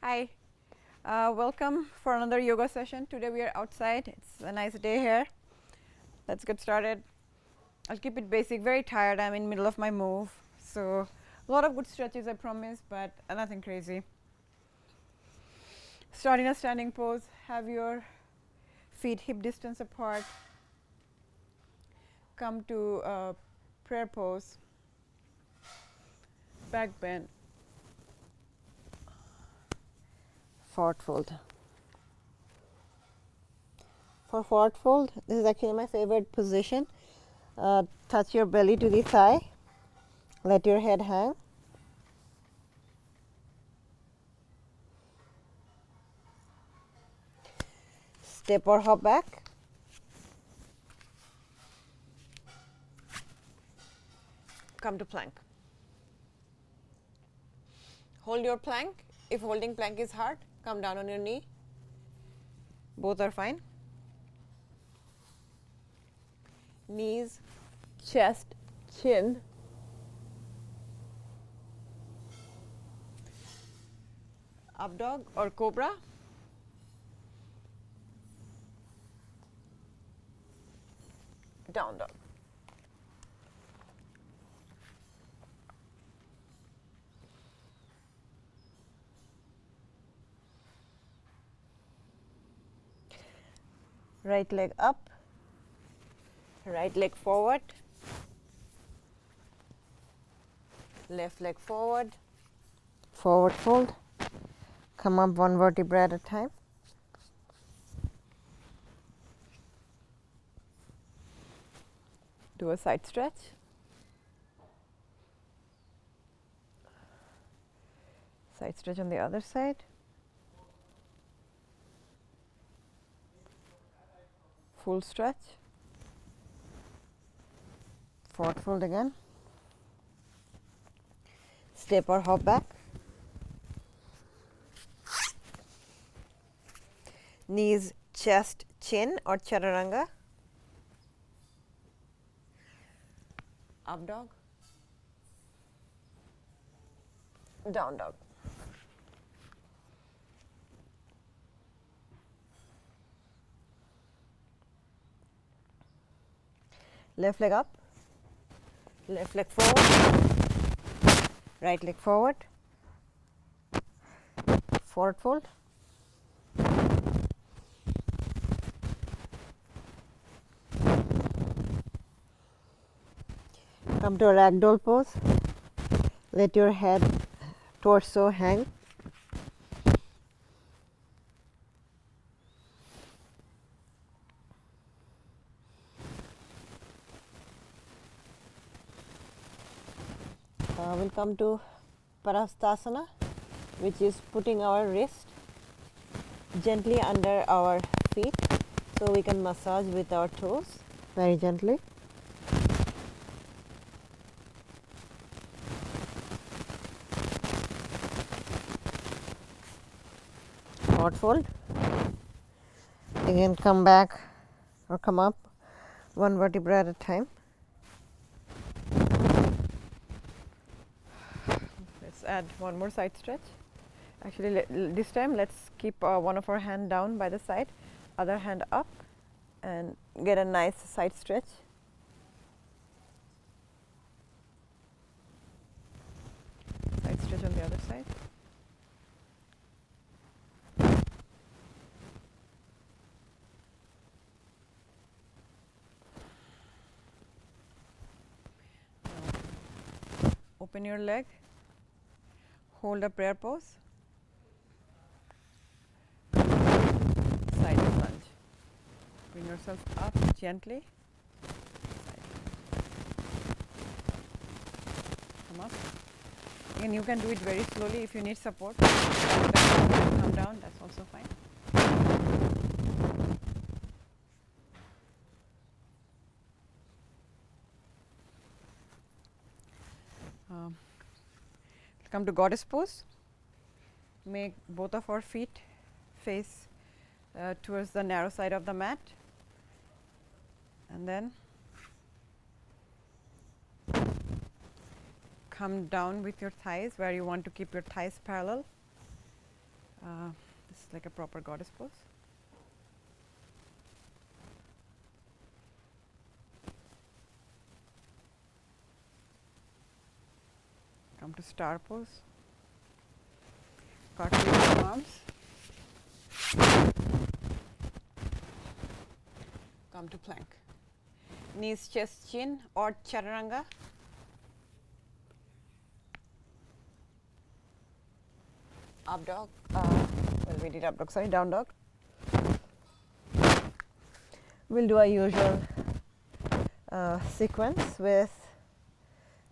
Hi, welcome for another yoga session. Today we are outside. It's a nice day here. Let's get started. I'll keep it basic. Very tired. I'm in middle of my move. So a lot of good stretches I promise, but nothing crazy. Start in a standing pose. Have your feet hip distance apart. Come to prayer pose. Back bend. Forward fold. For forward fold, this is actually my favorite position. Touch your belly to the thigh. Let your head hang. Step or hop back. Come to plank. Hold your plank. If holding plank is hard, come down on your knee. Both are fine. Knees, chest, chin. Up dog or cobra. Down dog. Right leg up, right leg forward, left leg forward, forward fold, come up one vertebra at a time. Do a side stretch. Side stretch on the other side. Full stretch. Forward fold again. Step or hop back. Knees, chest, chin or chaturanga. Up dog. Down dog. Left leg up, left leg forward, right leg forward, forward fold. Come to a ragdoll pose. Let your head, torso hang. We'll come to Parastasana, which is putting our wrist gently under our feet so we can massage with our toes very gently. Forward fold. Again, come back or come up one vertebra at a time. Let's add one more side stretch. Actually, this time let's keep one of our hand down by the side, other hand up, and get a nice side stretch. Side stretch on the other side. Open your leg. Hold a prayer pose. Side lunge. Bring yourself up gently. Side. Come up. Again, you can do it very slowly if you need support. Come down, that's also fine. Come to goddess pose. Make both of our feet face towards the narrow side of the mat, and then come down with your thighs where you want to keep your thighs parallel. This is like a proper goddess pose. Come to star pose. Cartwheel your arms. Come to plank. Knees, chest, chin, or chaturanga. Up dog. Well, we did up dog. Sorry, down dog. We'll do our usual sequence with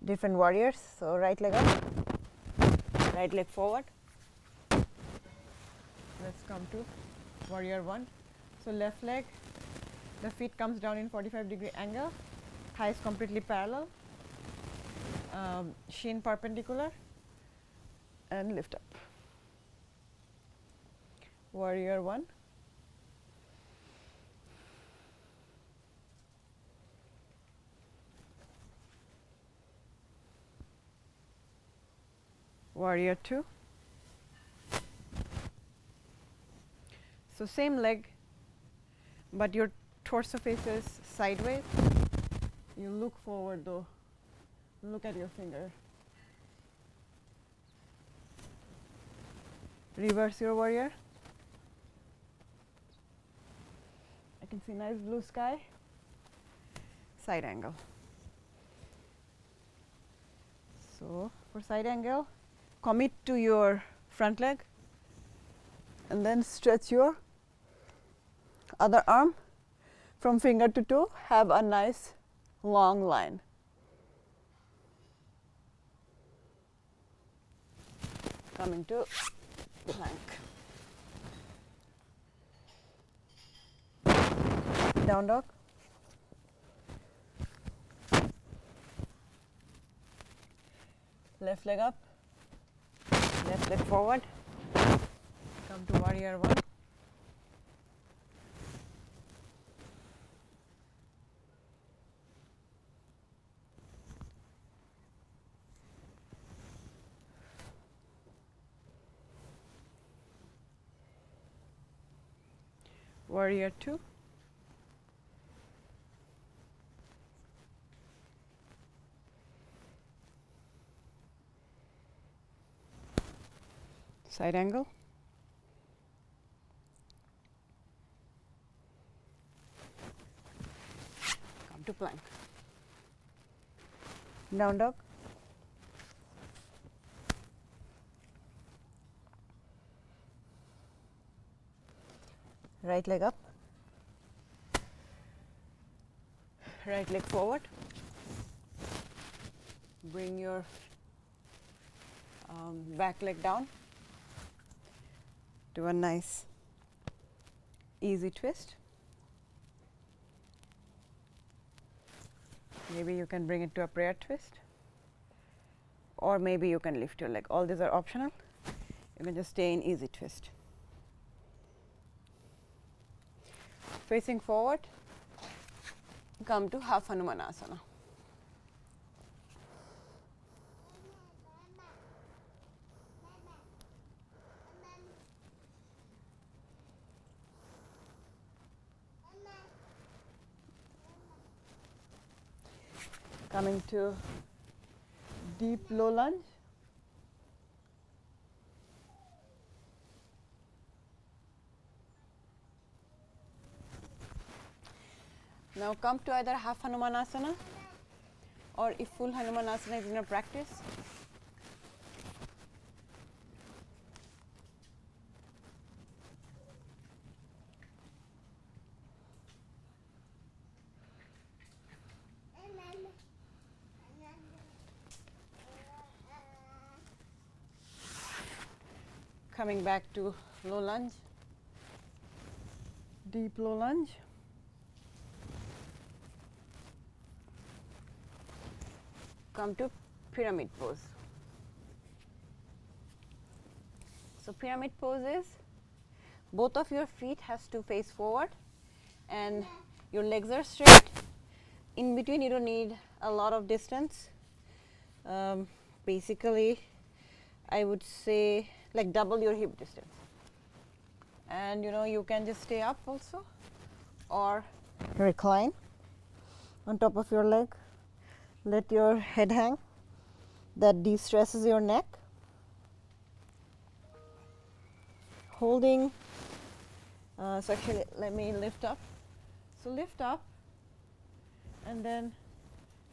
different warriors. So right leg up, right leg forward. Let's come to warrior 1. So left leg, the feet comes down in 45-degree angle, thighs completely parallel, shin perpendicular, and lift up. Warrior 1. Warrior 2. So same leg, but your torso faces sideways. You look forward though. Look at your finger. Reverse your warrior. I can see nice blue sky. Side angle. So for side angle, commit to your front leg and then stretch your other arm from finger to toe. Have a nice long line. Coming to plank. Down dog. Left leg up, left leg forward. Come to warrior 1. Warrior 2. Side angle. Come to plank. Down dog. Right leg up. Right leg forward. Bring your back leg down. Do a nice easy twist. Maybe you can bring it to a prayer twist, or maybe you can lift your leg. All these are optional. You can just stay in easy twist. Facing forward, come to half Hanumanasana. Coming to deep low lunge. Now come to either half Hanumanasana, or if full Hanumanasana is in your practice, coming back to low lunge, deep low lunge. Come to pyramid pose. So pyramid pose is both of your feet has to face forward and your legs are straight. In between you don't need a lot of distance. Basically I would say like double your hip distance. And you can just stay up also or recline on top of your leg. Let your head hang. That de-stresses your neck. Holding, so actually let me lift up. So lift up and then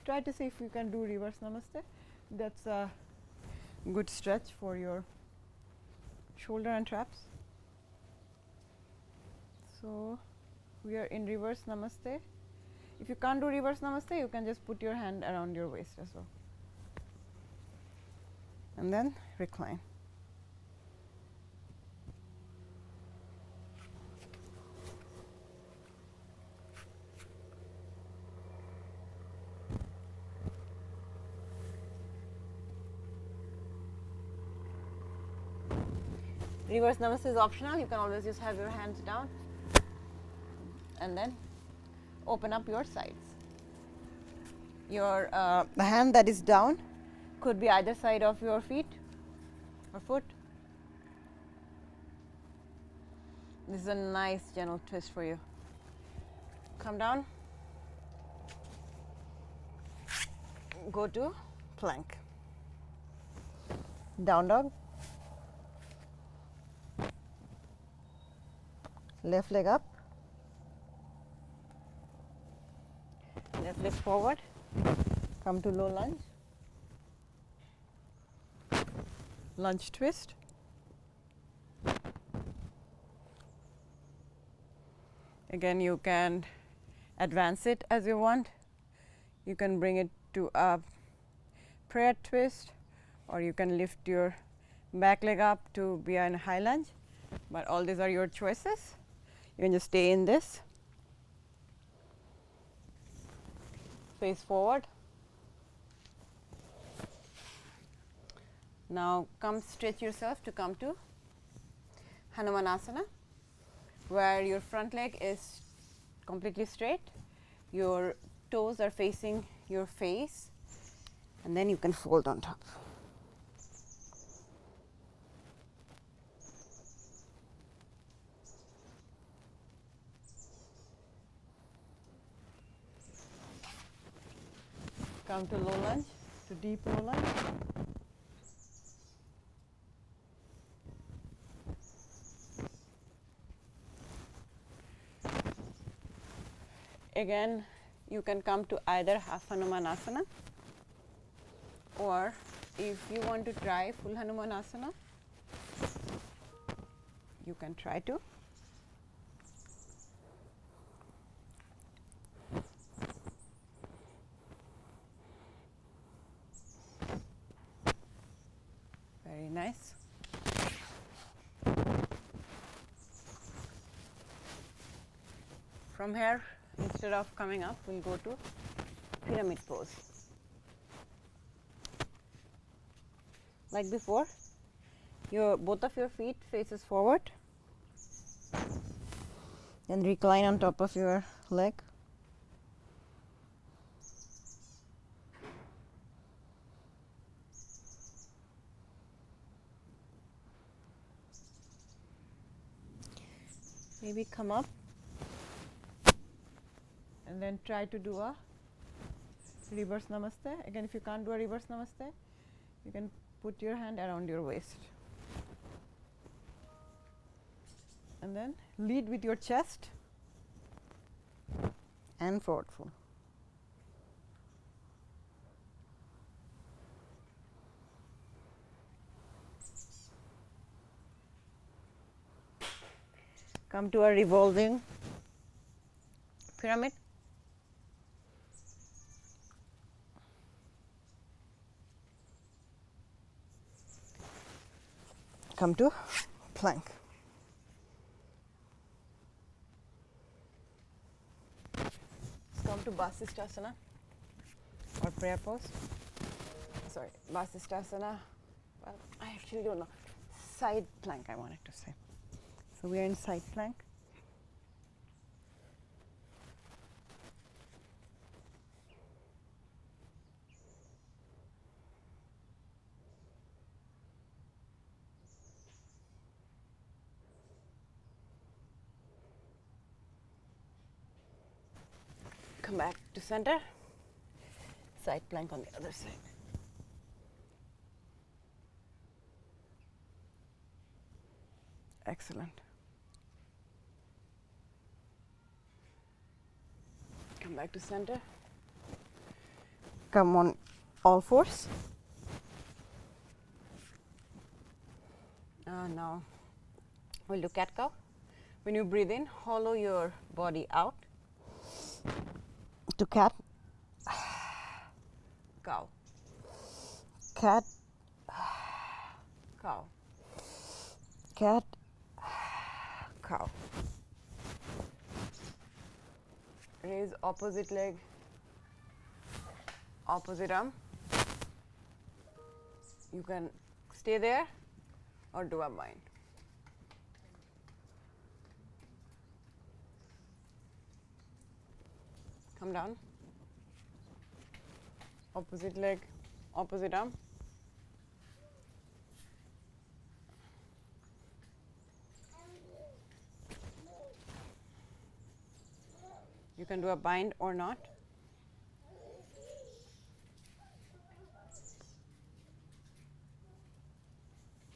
try to see if you can do reverse namaste. That's a good stretch for your shoulder and traps. So we are in reverse namaste. If you can't do reverse namaste, you can just put your hand around your waist as well. And then recline. Reverse namaste is optional. You can always just have your hands down and then open up your sides. Your the hand that is down could be either side of your feet or foot. This is a nice gentle twist for you. Come down. Go to plank. Down dog. Left leg up. Left leg forward. Come to low lunge. Lunge twist. Again, you can advance it as you want. You can bring it to a prayer twist, or you can lift your back leg up to be in a high lunge. But all these are your choices. You can just stay in this. Face forward. Now come stretch yourself to come to Hanumanasana, where your front leg is completely straight. Your toes are facing your face, and then you can fold on top. Come to low lunge, to deep low lunge. Again, you can come to either half Hanumanasana, or if you want to try full Hanumanasana, you can try to. Very nice. From here, instead of coming up, we'll go to pyramid pose. Like before, both of your feet faces forward, and recline on top of your leg. Maybe come up and then try to do a reverse namaste. Again, if you can't do a reverse namaste, you can put your hand around your waist. And then lead with your chest and forward fold. Come to a revolving pyramid. Come to plank. Come to Vasisthasana or prayer pose. Sorry, Vasisthasana. Well, I actually don't know. Side plank, I wanted to say. So we are in side plank. Come back to center. Side plank on the other side. Excellent. Come back to center. Come on all fours. Now we'll do cat cow. When you breathe in, hollow your body out to cat cow. Cat cow. Cat cow. Raise opposite leg, opposite arm. You can stay there or do a bind. Come down. Opposite leg, opposite arm. You can do a bind or not.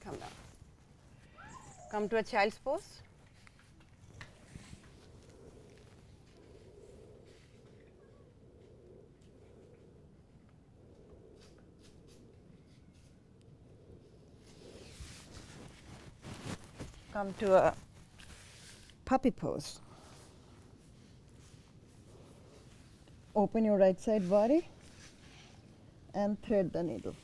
Come down. Come to a child's pose. Come to a puppy pose. Open your right side body and thread the needle.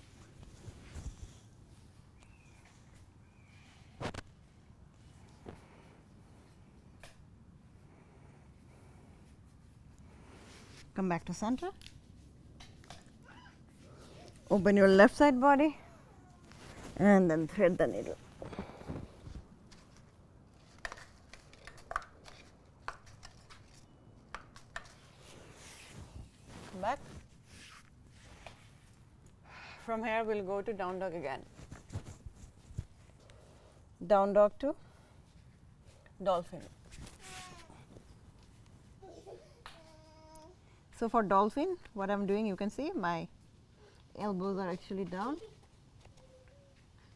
Come back to center. Open your left side body and then thread the needle. Come back. From here we'll go to down dog again. Down dog to dolphin. So for dolphin, what I'm doing, you can see my elbows are actually down.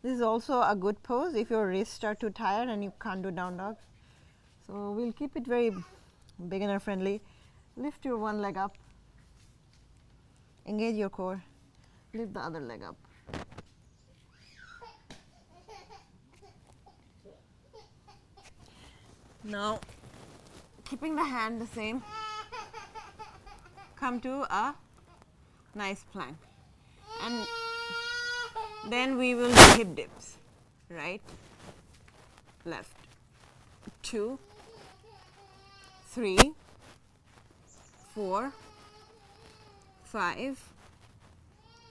This is also a good pose if your wrists are too tired and you can't do down dog. So we'll keep it very beginner friendly. Lift your one leg up. Engage your core. Lift the other leg up. Now, keeping the hand the same, come to a nice plank. And then we will do hip dips. Right, left, 2, 3, 4, 5,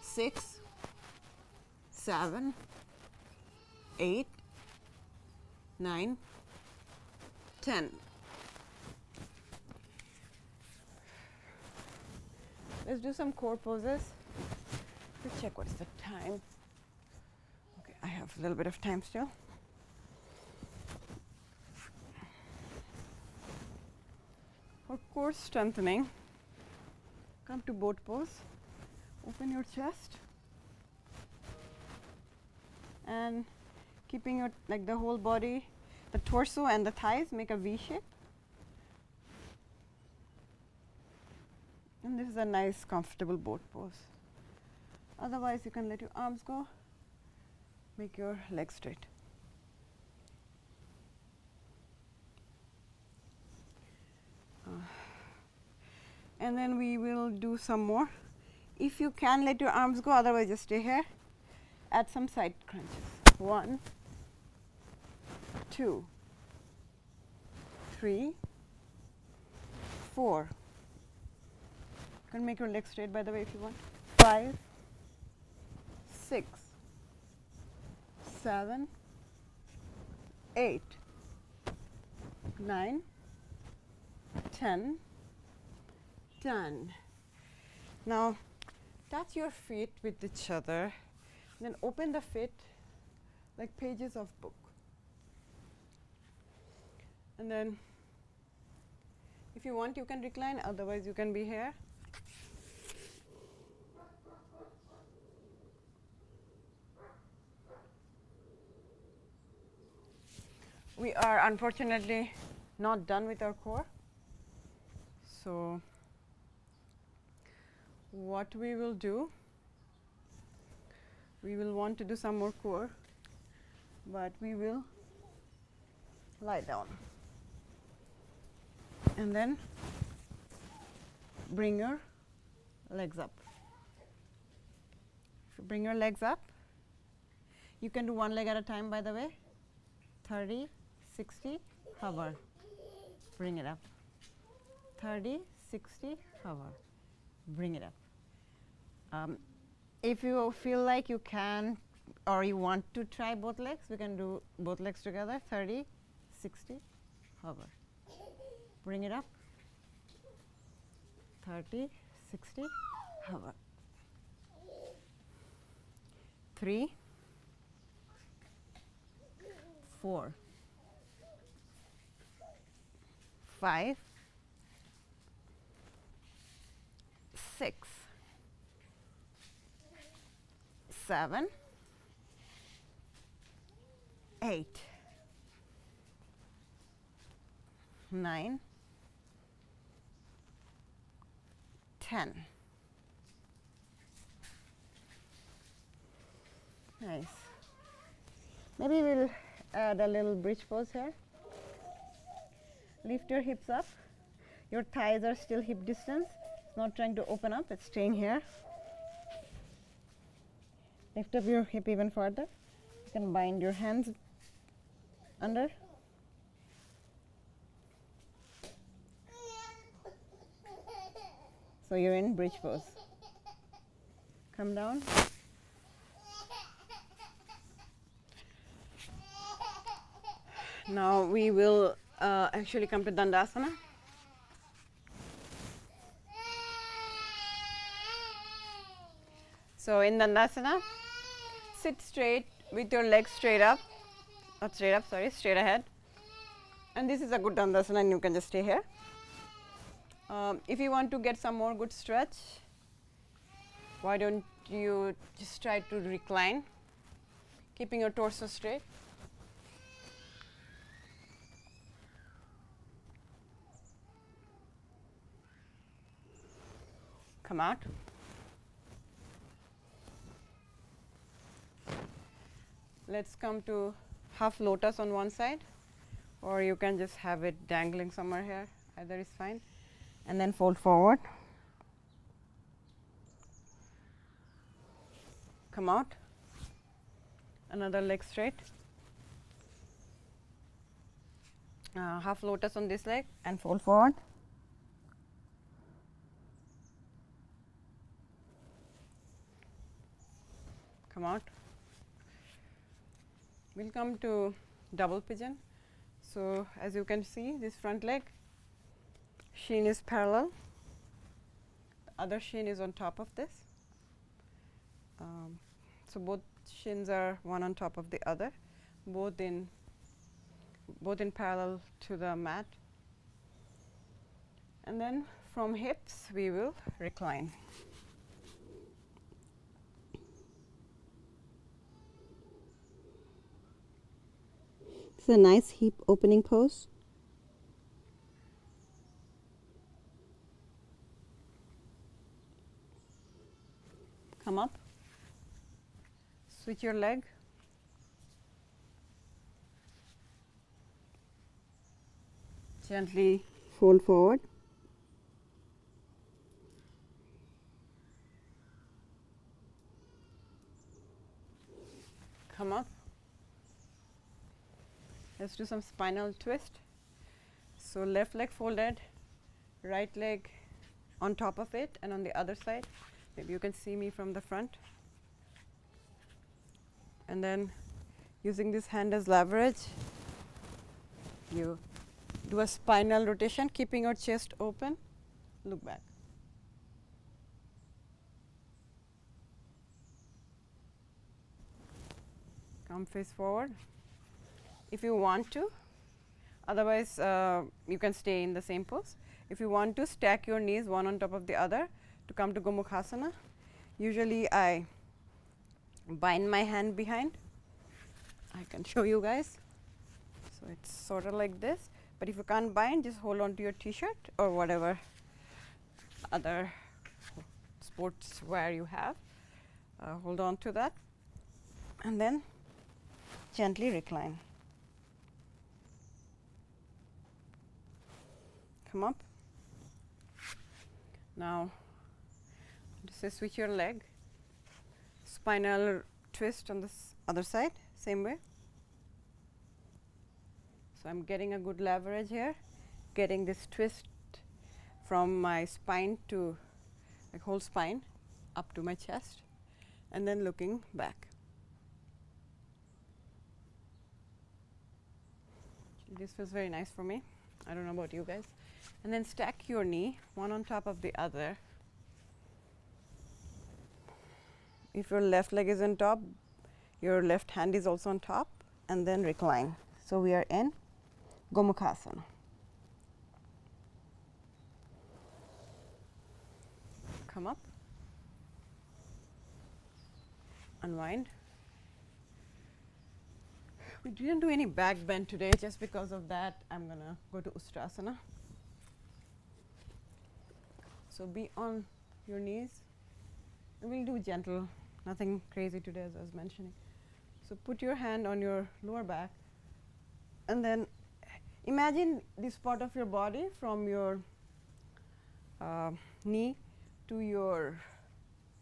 6, 7, 8, 9, 10. Let's do some core poses. Let's check what's the time. Okay, I have a little bit of time still. For core strengthening, come to boat pose. Open your chest and keeping your like the whole body, the torso and the thighs make a V shape. And this is a nice comfortable boat pose. Otherwise you can let your arms go, make your legs straight. And then we will do some more. If you can let your arms go, otherwise just stay here. Add some side crunches. 1, 2, 3, 4. You can make your legs straight by the way if you want. 5, 6, 7, 8, 9, 10. Done. Now touch your feet with each other, then open the feet like pages of book. And then If you want, you can recline, otherwise you can be here. We are unfortunately not done with our core. So what we will do, we will want to do some more core, but we will lie down and then bring your legs up. So bring your legs up. You can do one leg at a time, by the way. 30, 60, hover. Bring it up. 30, 60, hover. Bring it up. If you feel like you can or you want to try both legs, we can do both legs together. 30, 60, hover. Bring it up. 30, 60, hover. 3, 4, 5, 6, 7, 8, 9, 10. Nice. Maybe we'll add a little bridge pose here. Lift your hips up. Your thighs are still hip distance. It's not trying to open up, it's staying here. Lift up your hip even further. You can bind your hands under. So you're in bridge pose. Come down. Now we will actually come to Dandasana. So in Dandasana, sit straight with your legs straight up, not straight up, sorry, straight ahead. And this is a good Dandasana and you can just stay here. If you want to get some more good stretch, why don't you just try to recline, keeping your torso straight. Come out. Let's come to half lotus on one side, or you can just have it dangling somewhere here, either is fine. And then fold forward. Come out. Another leg straight. Half lotus on this leg and fold forward. Come out. We'll come to double pigeon. So as you can see, this front leg, shin is parallel. The other shin is on top of this. So both shins are one on top of the other, both in parallel to the mat. And then from hips, we will recline. It's a nice hip opening pose. Come up. Switch your leg. Gently fold forward. Come up. Let's do some spinal twist. So left leg folded, right leg on top of it, and on the other side. Maybe you can see me from the front. And then using this hand as leverage, you do a spinal rotation, keeping your chest open. Look back. Come face forward if you want to. Otherwise, you can stay in the same pose. If you want to stack your knees one on top of the other to come to Gomukhasana, usually I bind my hand behind. I can show you guys. So it's sort of like this, but if you can't bind, just hold on to your t-shirt or whatever other sports wear you have. Hold on to that and then gently recline. Come up. Now just switch your leg. Spinal twist on this other side, same way. So I'm getting a good leverage here, getting this twist from my spine to like whole spine up to my chest, and then looking back. This feels very nice for me. I don't know about you guys. And then stack your knee one on top of the other. If your left leg is on top, your left hand is also on top, and then recline. So we are in Gomukhasana. Come up, unwind. We didn't do any back bend today, just because of that I'm gonna go to Ustrasana. So be on your knees, and we'll do gentle, nothing crazy today as I was mentioning. So put your hand on your lower back, and then imagine this part of your body from your knee to your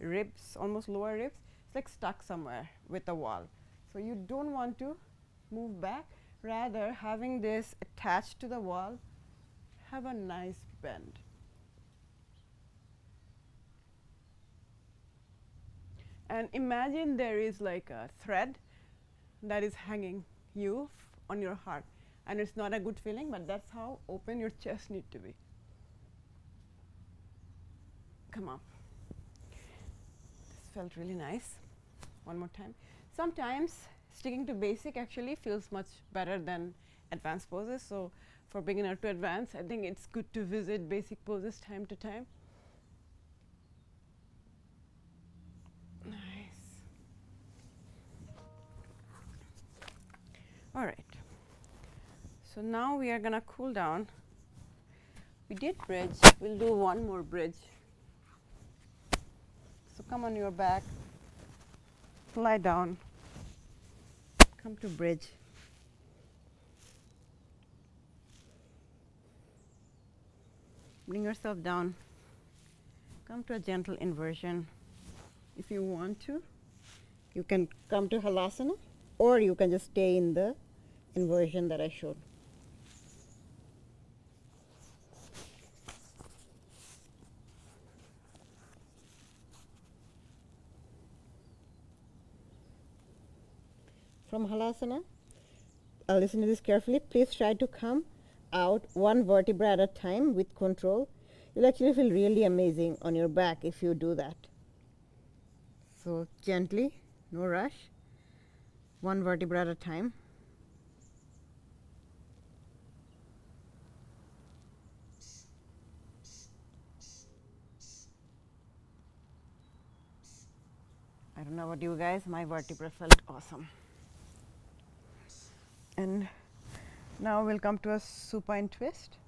ribs, almost lower ribs. It's like stuck somewhere with the wall. So you don't want to move back, rather having this attached to the wall, have a nice bend. And imagine there is like a thread that is hanging you on your heart. And it's not a good feeling, but that's how open your chest needs to be. Come up. This felt really nice. One more time. Sometimes sticking to basic actually feels much better than advanced poses. So for beginner to advanced, I think it's good to visit basic poses time to time. Nice. All right. So now we are going to cool down. We did bridge. We'll do one more bridge. So come on your back, lie down, come to bridge. Bring yourself down. Come to a gentle inversion. If you want to, you can come to Halasana, or you can just stay in the inversion that I showed. From Halasana, listen to this carefully. Please try to come out one vertebra at a time with control. You'll actually feel really amazing on your back if you do that. So gently, no rush, one vertebra at a time. I don't know about you guys, my vertebra felt awesome. And now we'll come to a supine twist.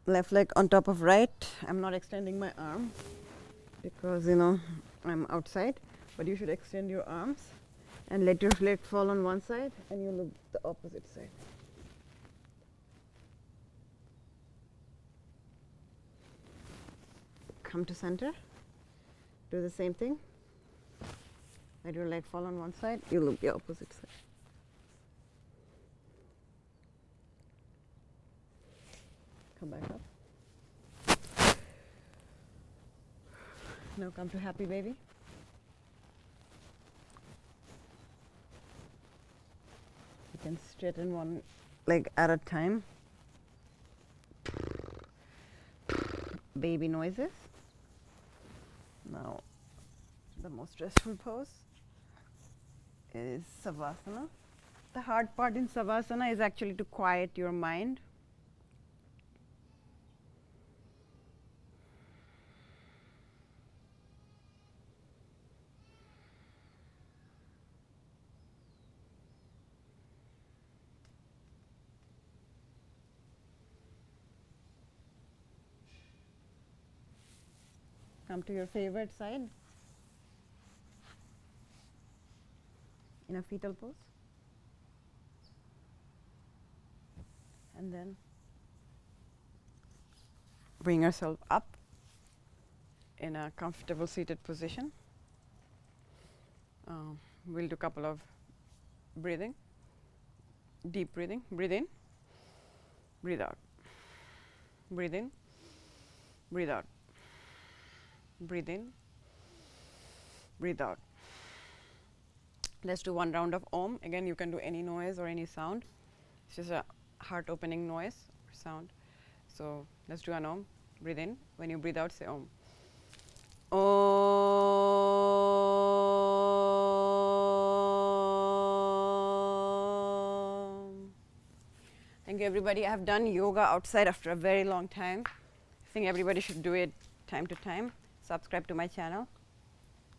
Left leg on top of right. I'm not extending my arm because, I'm outside, but you should extend your arms and let your leg fall on one side and you look the opposite side. Come to center. Do the same thing. Let your leg fall on one side, you look the opposite side. Come back up. Now come to happy baby. You can straighten one leg at a time. Baby noises. Now, the most stressful pose is Savasana. The hard part in Savasana is actually to quiet your mind come to your favorite side in a fetal pose. And then bring yourself up in a comfortable seated position. We'll do a couple of breathing, deep breathing. Breathe in, breathe out. Breathe in, breathe out. Breathe in, breathe out. Let's do one round of Om. Again, you can do any noise or any sound. It's just a heart opening noise or sound. So let's do an Om. Breathe in. When you breathe out, say Om. Om. Thank you, everybody. I have done yoga outside after a very long time. I think everybody should do it time to time. Subscribe to my channel.